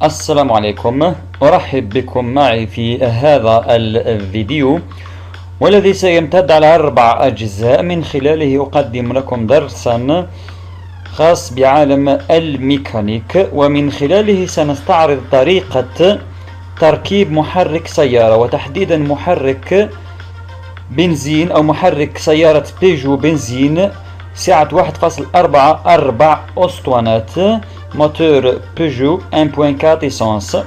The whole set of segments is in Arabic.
السلام عليكم. أرحب بكم معي في هذا الفيديو والذي سيمتد على 4 أجزاء، من خلاله أقدم لكم درسا خاص بعالم الميكانيك، ومن خلاله سنستعرض طريقة تركيب محرك سيارة، وتحديدا محرك بنزين أو محرك سيارة بيجو بنزين سعة 1.4 أسطوانات، موتور بيجو 1.4 إيسانس.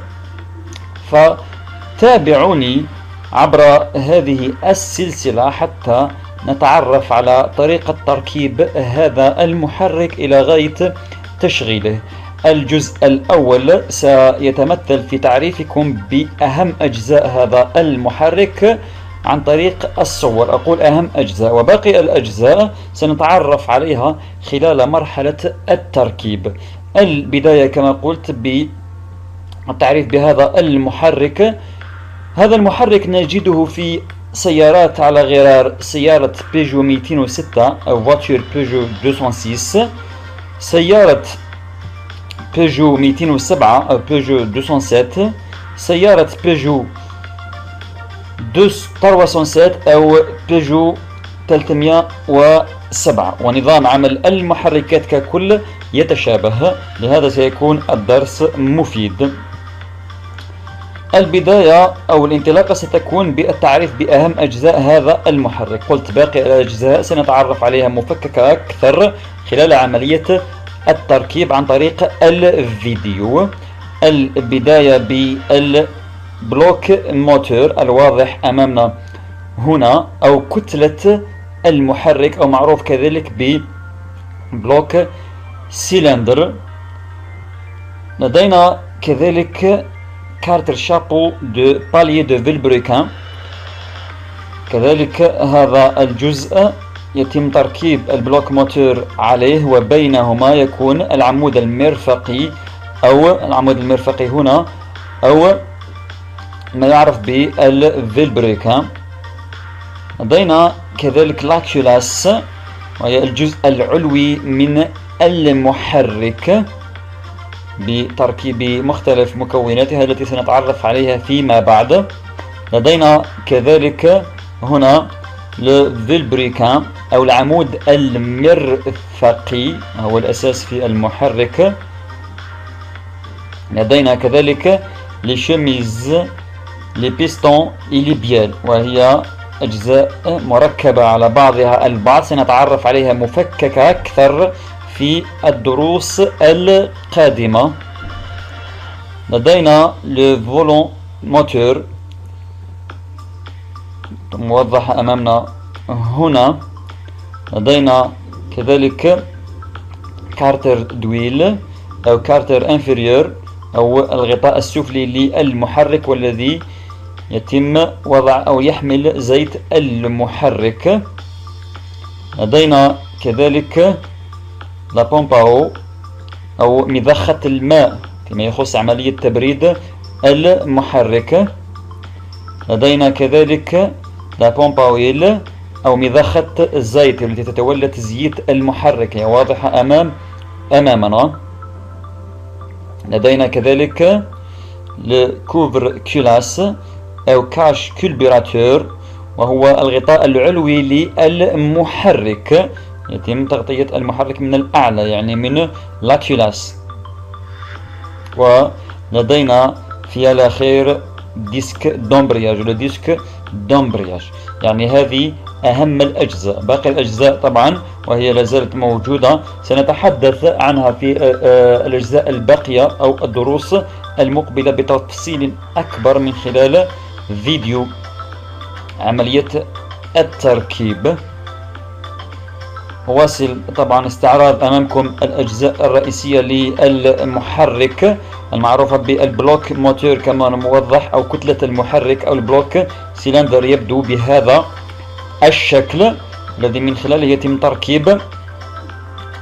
فتابعوني عبر هذه السلسلة حتى نتعرف على طريقة تركيب هذا المحرك إلى غاية تشغيله. الجزء الأول سيتمثل في تعريفكم بأهم أجزاء هذا المحرك عن طريق الصور، أقول أهم أجزاء، وباقي الأجزاء سنتعرف عليها خلال مرحلة التركيب. البداية كما قلت بالتعريف بهذا المحرك. هذا المحرك نجده في سيارات على غرار سيارة بيجو 206 أو فواتور بيجو 206، سيارة بيجو 207 أو بيجو 207، سيارة بيجو 307 أو بيجو 307، ونظام عمل المحركات ككل يتشابه، لهذا سيكون الدرس مفيد. البداية أو الانطلاقة ستكون بالتعريف بأهم أجزاء هذا المحرك. قلت باقي الأجزاء سنتعرف عليها مفككة أكثر خلال عملية التركيب عن طريق الفيديو. البداية بالبلوك موتور الواضح أمامنا هنا، أو كتلة المحرك، أو معروف كذلك ببلوك سيلندر. لدينا كذلك كارتر شابو دو باليي دو فيلبريكان، كذلك هذا الجزء يتم تركيب البلوك موتور عليه، وبينهما يكون العمود المرفقي، أو العمود المرفقي هنا، أو ما يعرف بالفيلبريكان. لدينا كذلك لاكيولاس، وهي الجزء العلوي من المحرك بتركيب مختلف مكوناتها التي سنتعرف عليها فيما بعد. لدينا كذلك هنا الفيلبريكان أو العمود المرفقي، هو الأساس في المحرك. لدينا كذلك لشميز، لي بيستون إلي بيال، وهي أجزاء مركبة على بعضها البعض، سنتعرف عليها مفككة أكثر في الدروس القادمة. لدينا الفولون موتور موضحة أمامنا هنا. لدينا كذلك كارتر دويل أو كارتر انفيريور، أو الغطاء السفلي للمحرك، والذي يتم وضع أو يحمل زيت المحرك. لدينا كذلك لا بومباو أو مضخة الماء فيما يخص عملية تبريد المحرك. لدينا كذلك لا بومباويل أو مضخة الزيت التي تتولى تزييت المحرك، هي واضحة أمامنا. لدينا كذلك الكوفر كولاس أو كاش كولبيراتور، وهو الغطاء العلوي للمحرك، يتم تغطية المحرك من الأعلى، يعني من لاكيولاس. ولدينا في الأخير ديسك دومبرياج ولا ديسك دومبرياج، يعني هذه أهم الأجزاء. باقي الأجزاء طبعا وهي لازالت موجودة، سنتحدث عنها في الأجزاء الباقية أو الدروس المقبلة بتفصيل أكبر من خلال فيديو عملية التركيب. واصل طبعا استعراض أمامكم الأجزاء الرئيسية للمحرك المعروفة بالبلوك موتور كما موضح، أو كتلة المحرك، أو البلوك سيلندر، يبدو بهذا الشكل الذي من خلاله يتم تركيب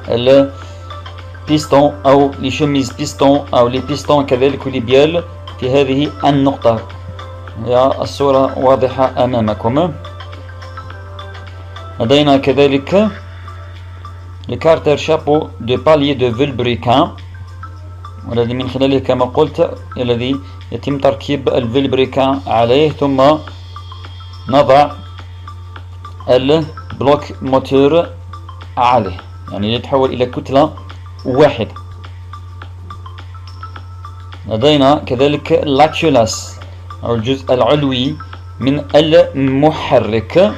البيستون أو لشميز بيستون أو لي بيستون كذلك لبيال في هذه النقطة. يا الصورة واضحة أمامكم. لدينا كذلك الكارتر شابو دو باليي دو فيلبريكان، والذي من خلاله كما قلت الذي يتم تركيب الفيلبريكان عليه، ثم نضع البلوك موتور عليه، يعني يتحول إلى كتلة واحدة. لدينا كذلك لاكيولاس أو الجزء العلوي من المحرك،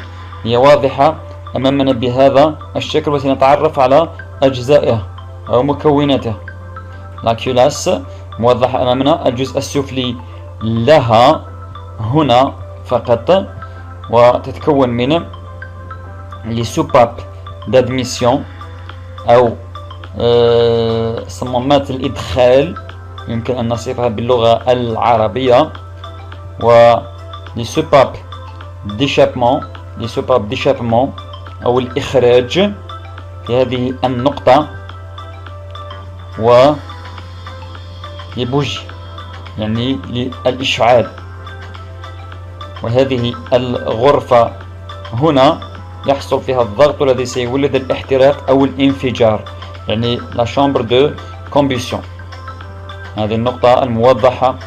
هي واضحة أمامنا بهذا الشكل، وسنتعرف على أجزائها أو مكوناتها. لاكيولاس موضحة أمامنا، الجزء السفلي لها هنا فقط، وتتكون من لي سوباب دادميسيون أو صمامات الإدخال، يمكن أن نصفها باللغة العربية، و لي سوباب ديشابمون أو الإخراج في هذه النقطة، و لبوجي يعني للإشعال. وهذه الغرفة هنا يحصل فيها الضغط الذي سيولد الاحتراق أو الانفجار، يعني لا شامبر دو كومبيسيون. هذه النقطة الموضحة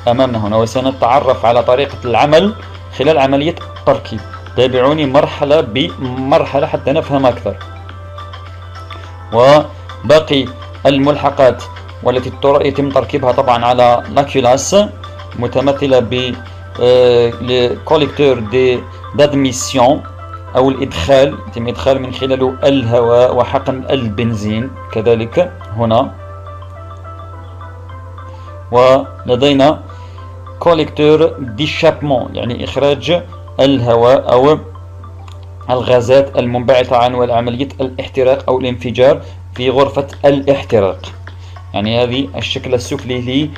أمامنا هنا، وسنتعرف على طريقة العمل خلال عملية التركيب. تابعوني مرحلة بمرحلة حتى نفهم أكثر. وباقي الملحقات والتي يتم تركيبها طبعا على لاكيولاس متمثلة ب كوليكتور دادميسيون أو الإدخال، يتم إدخال من خلاله الهواء وحقن البنزين كذلك هنا. ولدينا كوليكتور ديشابمون يعني إخراج الهواء أو الغازات المنبعثة عن عملية الاحتراق أو الانفجار في غرفة الاحتراق، يعني هذه الشكل السفلي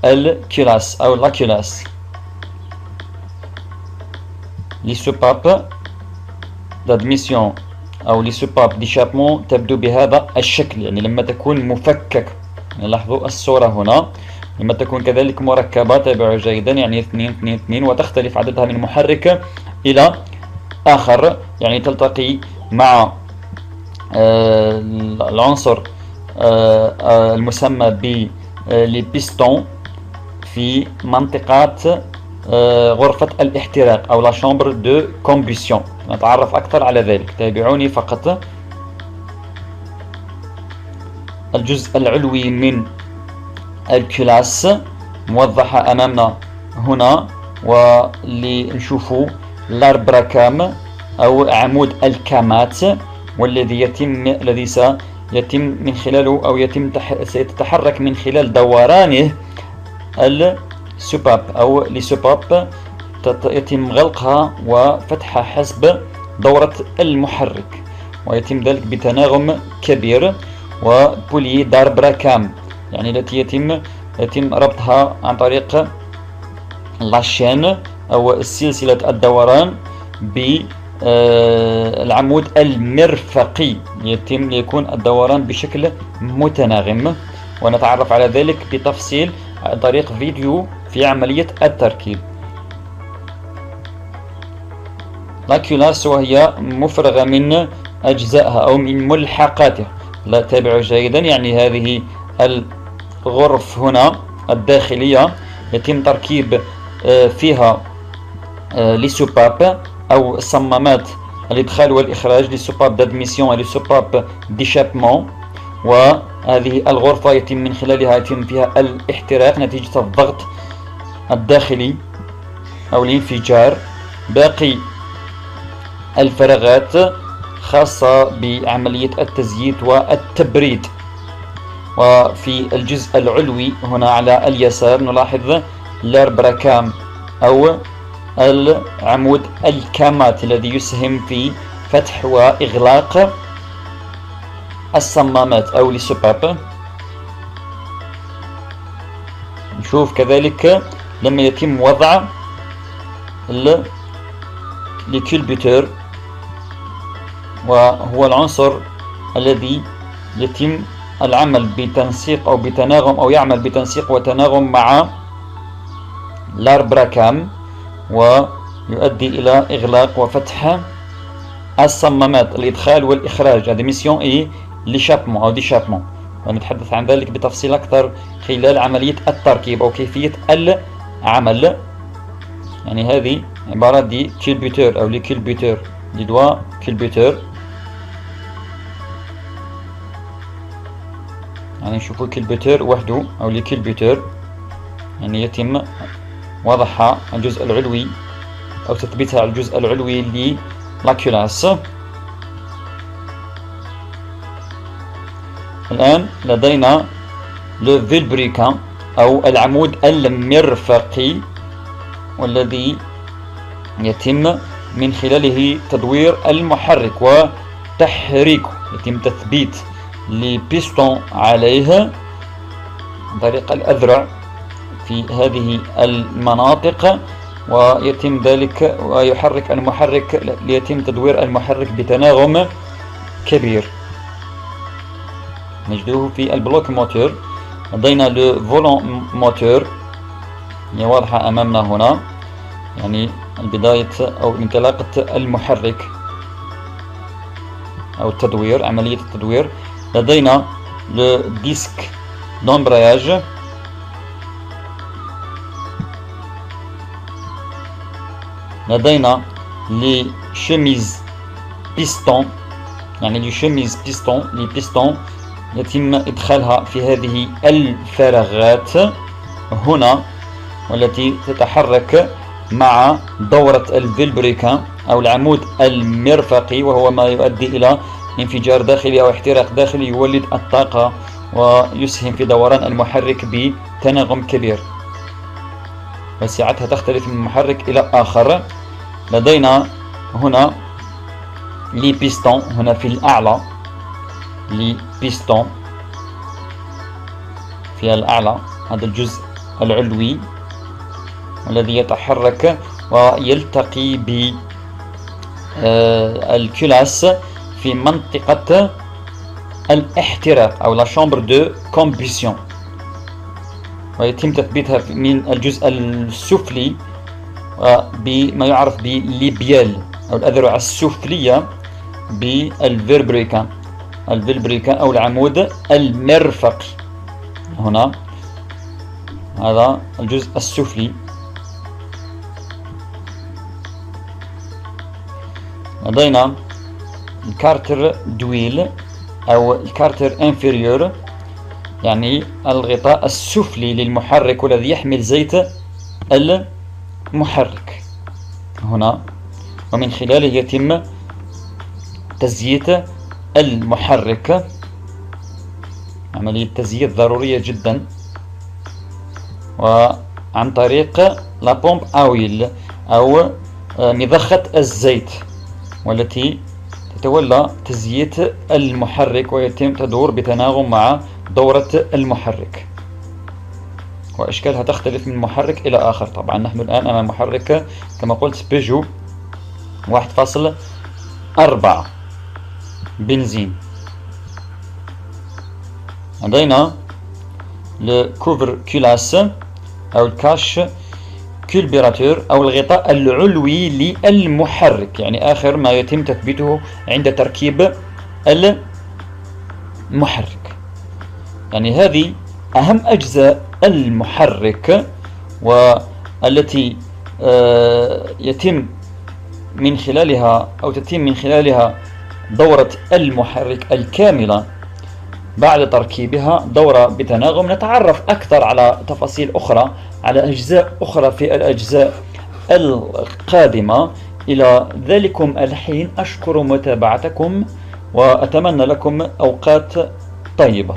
للكيلاس أو لاكيولاس. لي سوباب دادميسيون أو لي سوباب ديشابمون تبدو بهذا الشكل، يعني لما تكون مفككة، لاحظوا الصورة هنا، لما تكون كذلك مركبة تابعوا جيدا، يعني 2 2 2، وتختلف عددها من محرك إلى آخر، يعني تلتقي مع العنصر المسمى ب لي بيستون في منطقة غرفة الاحتراق أو لا شامبر دو كومبيسيون. نتعرف أكثر على ذلك، تابعوني فقط. الجزء العلوي من الكلاس موضحة أمامنا هنا، واللي نشوفوا لاربراكام أو عمود الكامات، والذي سيتم من خلاله أو سيتحرك من خلال دورانه السباب أو لسباب، يتم غلقها وفتحها حسب دورة المحرك، ويتم ذلك بتناغم كبير. وبولي داربراكام يعني التي يتم ربطها عن طريق لاشين أو سلسلة الدوران بالعمود المرفقي، ليكون الدوران بشكل متناغم، ونتعرف على ذلك بتفصيل عن طريق فيديو في عملية التركيب. لاكيولاس وهي مفرغة من أجزائها أو من ملحقاتها، لا تابعوا جيدا، يعني هذه الغرف هنا الداخلية يتم تركيب فيها لسوباب أو صمامات الإدخال والإخراج، لسوباب دادميسيون ولسوباب ديشابمون. وهذه الغرفة يتم من خلالها فيها الاحتراق نتيجة الضغط الداخلي أو الانفجار. باقي الفراغات خاصة بعملية التزييت والتبريد. وفي الجزء العلوي هنا على اليسار نلاحظ لاربراكام أو العمود الكامات الذي يسهم في فتح وإغلاق الصمامات أو لسباب. نشوف كذلك لما يتم وضع الكولبيتور، وهو العنصر الذي يتم العمل بتنسيق أو بتناغم أو يعمل بتنسيق وتناغم مع لاربراكام، ويؤدي إلى إغلاق وفتح الصمامات الإدخال والإخراج. هذه ميسيون إي ليشابمون أو ديشابمون. ونتحدث عن ذلك بتفصيل أكثر خلال عملية التركيب أو كيفية العمل. يعني هذه عبارة دي كيلبوتور أو لي كيلبوتور، دي دوا كيلبوتور. يعني نشوفوا كيلبوتور وحده أو لي كيلبوتور، يعني يتم وضعها الجزء العلوي أو تثبيتها على الجزء العلوي للاكولاس. الآن لدينا لو فيلبريكان أو العمود المرفقي، والذي يتم من خلاله تدوير المحرك وتحريكه. يتم تثبيت لبيستون عليه عن طريق الأذرع في هذه المناطق، ويتم ذلك ويحرك المحرك ليتم تدوير المحرك بتناغم كبير. نجده في البلوك موتور. لدينا لو فولون موتور، هي واضحة أمامنا هنا، يعني البداية أو انطلاقة المحرك أو التدوير، عملية التدوير. لدينا لو ديسك دامبراياج، لدينا لي شميز بيستون، يعني لي شميز بيستون، لي بيستون يتم إدخالها في هذه الفراغات هنا، والتي تتحرك مع دورة الفيلبريكان أو العمود المرفقي، وهو ما يؤدي إلى انفجار داخلي أو احتراق داخلي يولد الطاقة ويسهم في دوران المحرك بتناغم كبير، وسعتها تختلف من محرك إلى آخر. لدينا هنا لي بيستون، هنا في الأعلى لي بيستون في الأعلى، هذا الجزء العلوي والذي يتحرك ويلتقي بالكلاس في منطقة الاحتراق أو لا شامبر دو كومبيسيون، ويتم تثبيتها من الجزء السفلي بما يعرف بالليبيال أو الأذرع السفلية بالفيلبريكان، الفيلبريكان أو العمود المرفقي. هنا هذا الجزء السفلي. لدينا الكارتر دويل أو الكارتر انفيريور، يعني الغطاء السفلي للمحرك والذي يحمل زيت المحرك هنا، ومن خلاله يتم تزييت المحرك. عملية تزييت ضرورية جدا، وعن طريق لا بومب أويل أو مضخة الزيت، والتي تتولى تزييت المحرك ويتم تدور بتناغم مع دورة المحرك، وأشكالها تختلف من محرك إلى آخر. طبعا نحن الآن أمام محرك كما قلت بيجو 1.4 بنزين. لدينا الكوفر كولاس أو الكاش كولبيراتور أو الغطاء العلوي للمحرك، يعني آخر ما يتم تثبيته عند تركيب المحرك. يعني هذه أهم أجزاء المحرك، والتي يتم من خلالها أو تتم من خلالها دورة المحرك الكاملة بعد تركيبها دورة بتناغم. نتعرف أكثر على تفاصيل أخرى، على أجزاء أخرى في الأجزاء القادمة. إلى ذلكم الحين أشكر متابعتكم وأتمنى لكم أوقات طيبة.